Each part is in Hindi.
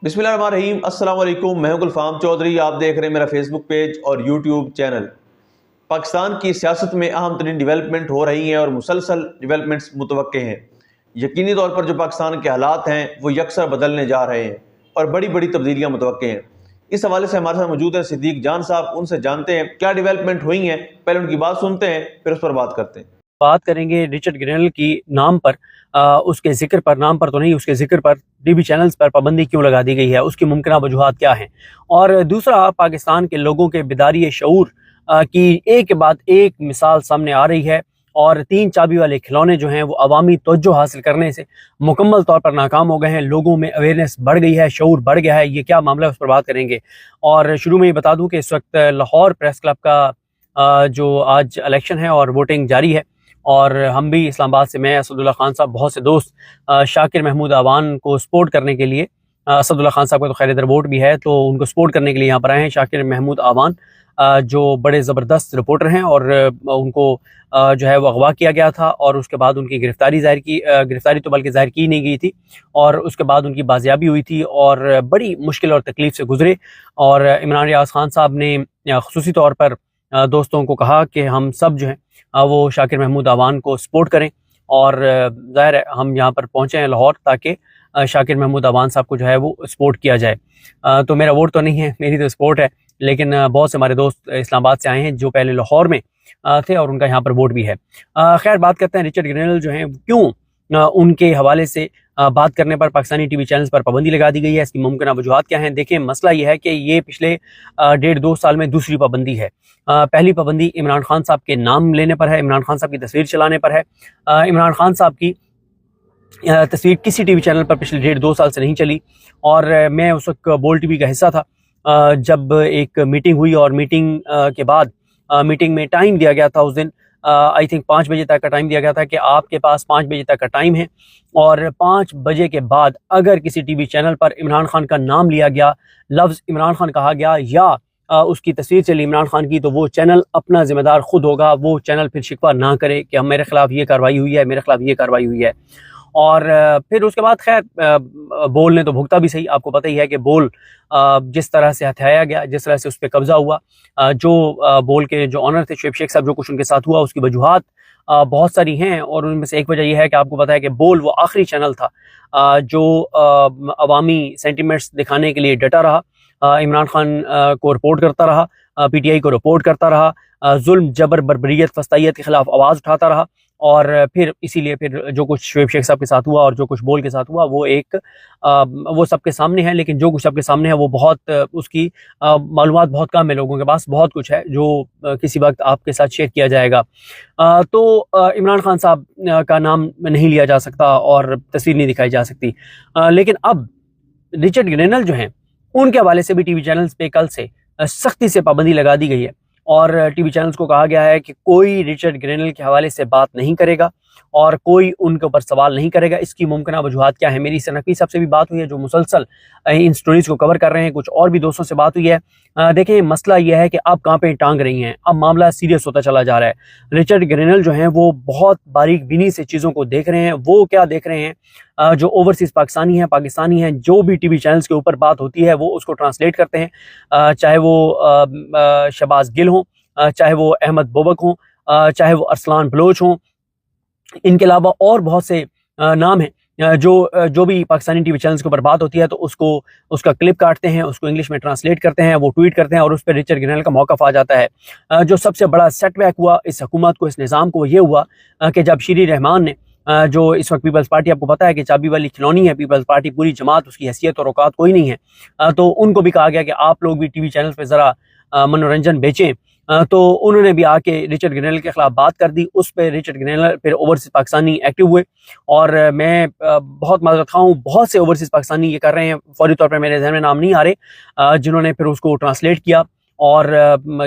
बिस्मिल्लाहिर्रहमानिर्रहीम, अस्सलाम वालेकुम। मैं हूं गुलफाम चौधरी। आप देख रहे हैं मेरा फेसबुक पेज और यूट्यूब चैनल। पाकिस्तान की सियासत में अहम तरीन डिवेलपमेंट हो रही हैं और मुसलसल डिवेलपमेंट्स मुतवक्के हैं। यकीनी तौर पर जो पाकिस्तान के हालात हैं वो यकसर बदलने जा रहे हैं और बड़ी बड़ी तब्दीलियाँ मुतवक्के हैं। इस हवाले से हमारे साथ मौजूद हैं सिद्दीक जान साहब। उनसे जानते हैं क्या डिवेलपमेंट हुई हैं, पहले उनकी बात सुनते हैं फिर उस पर बात करते हैं। बात करेंगे रिचर्ड ग्रेनल की नाम पर, उसके जिक्र पर, नाम पर तो नहीं, उसके जिक्र पर टीवी चैनल्स पर पाबंदी क्यों लगा दी गई है, उसकी मुमकिन वजूहात क्या हैं। और दूसरा, पाकिस्तान के लोगों के बेदारी शऊर की एक के बाद एक मिसाल सामने आ रही है और तीन चाबी वाले खिलौने जो हैं वो अवामी तवज्जो हासिल करने से मुकम्मल तौर पर नाकाम हो गए हैं। लोगों में अवेयरनेस बढ़ गई है, शऊर बढ़ गया है। ये क्या मामला है उस पर बात करेंगे। और शुरू में ही बता दूं कि इस वक्त लाहौर प्रेस क्लब का जो आज इलेक्शन है और वोटिंग जारी है और हम भी इस्लामाबाद से, मैं, असदुल्ला खान साहब, बहुत से दोस्त शाकिर महमूद आवान को सपोर्ट करने के लिए, असदुल्ला खान साहब का तो खैर इधर वोट भी है, तो उनको सपोर्ट करने के लिए यहाँ पर आए हैं। शाकिर महमूद आवान जो बड़े ज़बरदस्त रिपोर्टर हैं और उनको जो है वो अगवा किया गया था और उसके बाद उनकी गिरफ्तारी तो बल्कि ज़ाहिर की नहीं गई थी और उसके बाद उनकी बाजियाबी हुई थी और बड़ी मुश्किल और तकलीफ़ से गुजरे। और इमरान रियाज खान साहब ने ख़ुसूसी तौर पर दोस्तों को कहा कि हम सब जो हैं वो शाकिर महमूद आवान को सपोर्ट करें और ज़ाहिर है हम यहाँ पर पहुँचे हैं लाहौर ताकि शाकिर महमूद आवान साहब को जो है वो सपोर्ट किया जाए। तो मेरा वोट तो नहीं है, मेरी तो सपोर्ट है, लेकिन बहुत से हमारे दोस्त इस्लामाबाद से आए हैं जो पहले लाहौर में थे और उनका यहाँ पर वोट भी है। खैर, बात करते हैं रिचर्ड ग्रेनल जो हैं क्यों उनके हवाले से बात करने पर पाकिस्तानी टीवी चैनल्स पर पाबंदी लगा दी गई है, इसकी मुमकिन वजूहात क्या हैं। देखिए, मसला ये है कि ये पिछले 1.5-2 साल में दूसरी पाबंदी है। पहली पाबंदी इमरान खान साहब के नाम लेने पर है, इमरान खान साहब की तस्वीर चलाने पर है। इमरान खान साहब की तस्वीर किसी टीवी चैनल पर पिछले 1.5-2 साल से नहीं चली और मैं उस वक्त बोल टीवी का हिस्सा था जब एक मीटिंग हुई और मीटिंग के बाद मीटिंग में टाइम दिया गया था। उस दिन आई थिंक 5 बजे तक का टाइम दिया गया था कि आपके पास 5 बजे तक का टाइम है और 5 बजे के बाद अगर किसी टीवी चैनल पर इमरान खान का नाम लिया गया, लफ्ज़ इमरान खान कहा गया या उसकी तस्वीर चली इमरान खान की, तो वो चैनल अपना जिम्मेदार खुद होगा। वो चैनल फिर शिकवा ना करे कि हम मेरे खिलाफ ये कार्रवाई हुई है, मेरे खिलाफ ये कार्रवाई हुई है। और फिर उसके बाद खैर बोल ने तो भुगता भी सही। आपको पता ही है कि बोल जिस तरह से हथियाया गया, जिस तरह से उस पर कब्जा हुआ, जो बोल के जो ऑनर थे शुएब शेख साहब, जो कुछ उनके साथ हुआ उसकी वजूहात बहुत सारी हैं और उनमें से एक वजह यह है कि आपको पता है कि बोल वो आखिरी चैनल था जो अवामी सेंटिमेंट्स दिखाने के लिए डटा रहा, इमरान खान को रिपोर्ट करता रहा, PTI को रिपोर्ट करता रहा, जुल्म, जबर, बर्बरियत, फस्तायत के खिलाफ आवाज़ उठाता रहा। और फिर इसीलिए फिर जो कुछ शुएब शेख साहब के साथ हुआ और जो कुछ बोल के साथ हुआ वो सबके सामने है, लेकिन जो कुछ सबके सामने है वो बहुत उसकी मालूमात बहुत कम है। लोगों के पास बहुत कुछ है जो किसी वक्त आपके साथ शेयर किया जाएगा। तो इमरान खान साहब का नाम नहीं लिया जा सकता और तस्वीर नहीं दिखाई जा सकती। लेकिन अब रिचर्ड ग्रेनल जो हैं उनके हवाले से भी टीवी चैनल्स पे कल से सख्ती से पाबंदी लगा दी गई है और टीवी चैनल्स को कहा गया है कि कोई रिचर्ड ग्रेनल के हवाले से बात नहीं करेगा और कोई उनके ऊपर सवाल नहीं करेगा। इसकी मुमकिन वजूहात क्या है। मेरी नकवी साहब से भी बात हुई है जो मुसलसल इन स्टोरीज को कवर कर रहे हैं, कुछ और भी दोस्तों से बात हुई है। देखें, मसला यह है कि अब कहाँ पे टांग रही हैं, अब मामला सीरियस होता चला जा रहा है। रिचर्ड ग्रेनल जो हैं वो बहुत बारीक बीनी से चीज़ों को देख रहे हैं। वो क्या देख रहे हैं, जो ओवरसीज़ पाकिस्तानी हैं, जो भी टीवी चैनल्स के ऊपर बात होती है वो उसको ट्रांसलेट करते हैं, चाहे वो शहबाज गिल हों, चाहे वो अहमद बोबक हों, चाहे वो अरसलान बलोच हों। इनके अलावा और बहुत से नाम हैं जो भी पाकिस्तानी टीवी चैनल्स के ऊपर बात होती है तो उसका क्लिप काटते हैं, उसको इंग्लिश में ट्रांसलेट करते हैं, वो ट्वीट करते हैं और उस पर रिचर्ड ग्रेनल का मौक़िफ़ आ जाता है। जो सबसे बड़ा सेटबैक हुआ इस हुकूमत को, इस निज़ाम को, ये हुआ कि जब शीरी रहमान ने, जो इस वक्त पीपल्स पार्टी, आपको पता है कि चाबी वाली खिलौनी है पीपल्स पार्टी, पूरी जमात, उसकी हैसियत और औकात कोई नहीं है, तो उनको भी कहा गया कि आप लोग भी टीवी चैनल पर ज़रा मनोरंजन बेचें। तो उन्होंने भी आके रिचर्ड ग्रेनल के खिलाफ बात कर दी। उस पर रिचर्ड ग्रेनल फिर ओवरसीज़ पाकिस्तानी एक्टिव हुए और मैं बहुत माजरत खा हूँ, बहुत से ओवरसीज़ पाकिस्तानी ये कर रहे हैं, फौरी तौर पर मेरे जहन में नाम नहीं आ रहे, जिन्होंने फिर उसको ट्रांसलेट किया और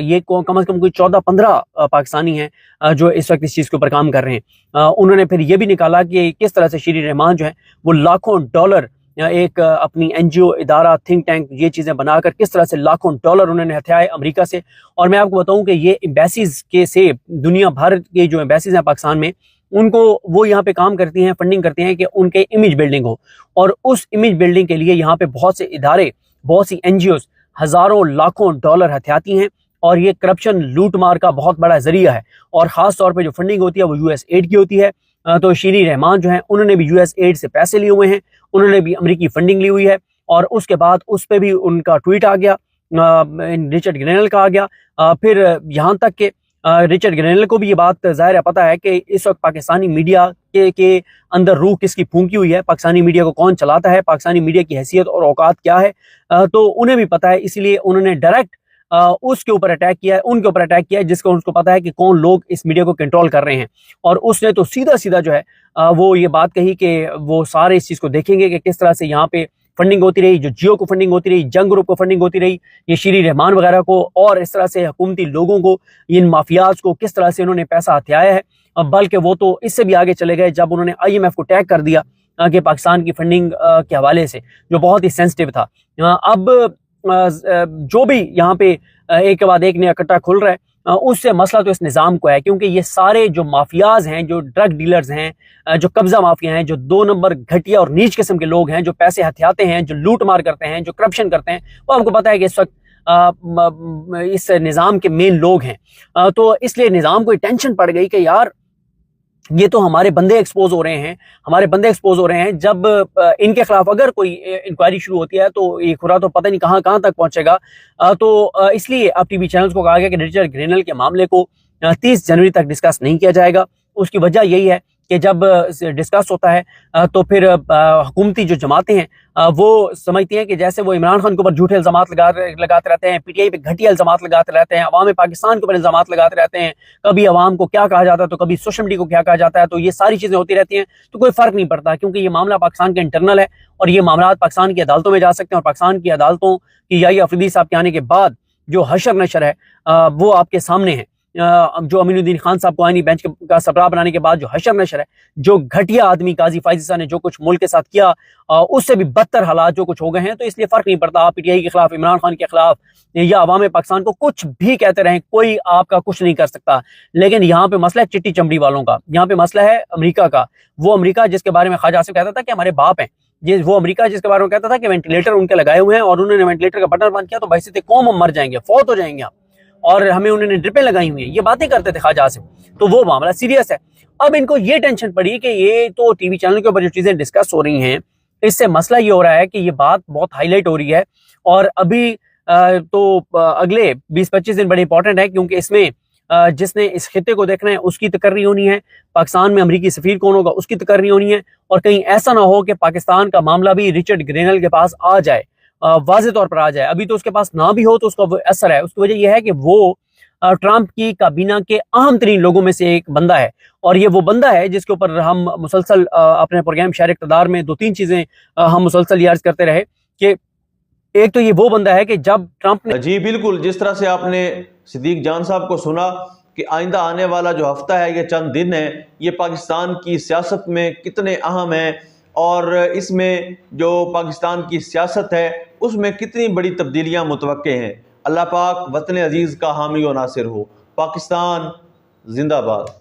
ये कम से कम कोई 14-15 पाकिस्तानी हैं जो इस वक्त इस चीज़ के ऊपर काम कर रहे हैं। उन्होंने फिर ये भी निकाला कि किस तरह से शीरी रहमान जो है वो लाखों डॉलर एक अपनी NGO इदारा, थिंक टैंक, ये चीज़ें बनाकर किस तरह से लाखों डॉलर उन्होंने हथियाए अमेरिका से। और मैं आपको बताऊं कि ये एम्बेसीज़ के से दुनिया भर के जो एम्बेसीज़ हैं पाकिस्तान में, उनको वो यहाँ पे काम करती हैं, फंडिंग करती हैं कि उनके इमेज बिल्डिंग हो। और उस इमेज बिल्डिंग के लिए यहाँ पे बहुत से इदारे, बहुत सी एनजीओज हज़ारों लाखों डॉलर हथियाती हैं और ये करप्शन, लूट मार का बहुत बड़ा जरिया है। और ख़ास तौर पे जो फंडिंग होती है वो यूएस एड की होती है। तो शीरी रहमान जो हैं उन्होंने भी यूएस एड से पैसे लिए हुए हैं, उन्होंने भी अमेरिकी फंडिंग ली हुई है। और उसके बाद उस पर भी उनका ट्वीट आ गया, रिचर्ड ग्रेनल का आ गया। फिर यहाँ तक कि रिचर्ड ग्रेनल को भी ये बात ज़ाहिर है पता है कि इस वक्त पाकिस्तानी मीडिया के अंदर रूह किसकी फूंकी हुई है, पाकिस्तानी मीडिया को कौन चलाता है, पाकिस्तानी मीडिया की हैसियत और औकात क्या है। तो उन्हें भी पता है, इसलिए उन्होंने डायरेक्ट उसके ऊपर अटैक किया है, उनके ऊपर अटैक किया है जिसको उनको पता है कि कौन लोग इस मीडिया को कंट्रोल कर रहे हैं। और उसने तो सीधा सीधा जो है वो ये बात कही कि वो सारे इस चीज़ को देखेंगे कि किस तरह से यहाँ पे फंडिंग होती रही, जो जियो को फंडिंग होती रही, जंग ग्रुप को फंडिंग होती रही, ये शीरी रहमान वगैरह को, और इस तरह से हुकूमती लोगों को, इन माफियाज को किस तरह से उन्होंने पैसा हथियाया है। बल्कि वो तो इससे भी आगे चले गए जब उन्होंने IMF को टैग कर दिया कि पाकिस्तान की फंडिंग के हवाले से, जो बहुत ही सेंसिटिव था। अब जो भी यहाँ पे एक के बाद एक नया कट्टा खुल रहा है, उससे मसला तो इस निज़ाम को है, क्योंकि ये सारे जो माफियाज हैं, जो ड्रग डीलर्स हैं, जो कब्जा माफिया हैं, जो 2 नंबर घटिया और नीच किस्म के लोग हैं, जो पैसे हथियाते हैं, जो लूट मार करते हैं, जो करप्शन करते हैं, वो हमको पता है कि इस वक्त इस निज़ाम के मेन लोग हैं। तो इसलिए निज़ाम को टेंशन पड़ गई कि यार ये तो हमारे बंदे एक्सपोज हो रहे हैं, हमारे बंदे एक्सपोज हो रहे हैं। जब इनके खिलाफ अगर कोई इंक्वायरी शुरू होती है तो ये खुरा तो पता नहीं कहाँ कहाँ तक पहुंचेगा। तो इसलिए अब टीवी चैनल्स को कहा गया कि रिचर्ड ग्रेनल के मामले को 30 जनवरी तक डिस्कस नहीं किया जाएगा। उसकी वजह यही है कि जब डिस्कस होता है तो फिर हुकूमती जो जमातें हैं वो समझती हैं कि जैसे वो इमरान खान के ऊपर झूठे इल्जामात लगाते रहते हैं, PTI पे घटिया इल्जामात लगाते रहते हैं, अवाम पाकिस्तान के ऊपर इल्जामात लगाते रहते हैं, कभी अवाम को क्या कहा जाता है तो कभी सोशल मीडिया को क्या कहा जाता है, तो ये सारी चीज़ें होती रहती हैं। तो कोई फ़र्क नहीं पड़ता, क्योंकि ये मामला पाकिस्तान के इंटरनल है और ये मामला पाकिस्तान की अदालतों में जा सकते हैं। और पाकिस्तान की अदालतों की याही अफरीदी साहब के आने के बाद जो हशर नशर है वो आपके सामने है। जो अमीनुद्दीन खान साहब को आईनी बेंच का सरबराह बनाने के बाद जो हशर नशर है, जो घटिया आदमी काजी फायजी ने जो कुछ मुल्क के साथ किया, उससे भी बदतर हालात जो कुछ हो गए हैं। तो इसलिए फर्क नहीं पड़ता, आप PTI के खिलाफ, इमरान खान के खिलाफ या अवाम पाकिस्तान को कुछ भी कहते रहें, कोई आपका कुछ नहीं कर सकता। लेकिन यहाँ पे मसला है चिट्टी चमड़ी वालों का, यहाँ पे मसला है अमेरिका का। वो अमेरिका जिसके बारे में ख्वाजा आसिफ कहता था कि हमारे बाप हैं, वो अमेरिका जिसके बारे में कहता था कि वेंटिलेटर उनके लगाए हुए हैं और उन्होंने वेंटिलेटर का बटन बंद किया तो बहसीत कौम हम मर जाएंगे, फौत हो जाएंगे आप, और हमें उन्होंने ड्रिपें लगाई हुई हैं, ये बातें करते थे ख्वाजा आसिफ। तो वो मामला सीरियस है। अब इनको ये टेंशन पड़ी कि ये तो टीवी चैनल के ऊपर जो चीज़ें डिस्कस हो रही हैं, इससे मसला ये हो रहा है कि ये बात बहुत हाईलाइट हो रही है। और अभी तो अगले 20-25 दिन बड़े इंपॉर्टेंट है, क्योंकि इसमें जिसने इस खिते को देखना है उसकी तकर्री होनी है, पाकिस्तान में अमेरिकी सफीर कौन होगा उसकी तकर्री होनी है, और कहीं ऐसा ना हो कि पाकिस्तान का मामला भी रिचर्ड ग्रेनल के पास आ जाए, वाज़े तौर पर आ जाए। अभी तो उसके पास ना भी हो तो उसका वो असर है। उसकी वजह यह है कि वो ट्रंप की काबीना के अहम तरीन लोगों में से एक बंदा है, और ये वो बंदा है जिसके ऊपर हम मुसलसल अपने प्रोग्राम शहर इक़्तिदार में 2-3 चीज़ें हम मुसलसल याद करते रहे कि एक तो ये वो बंदा है कि जब ट्रंप ने, जी बिल्कुल, जिस तरह से आपने सिद्दीक जान साहब को सुना कि आइंदा आने वाला जो हफ्ता है, ये चंद दिन है, ये पाकिस्तान की सियासत में कितने अहम है, और इसमें जो पाकिस्तान की सियासत है उसमें कितनी बड़ी तब्दीलियां मुतवक्के हैं। अल्लाह पाक वतन अजीज़ का हामी व नासिर हो। पाकिस्तान जिंदाबाद।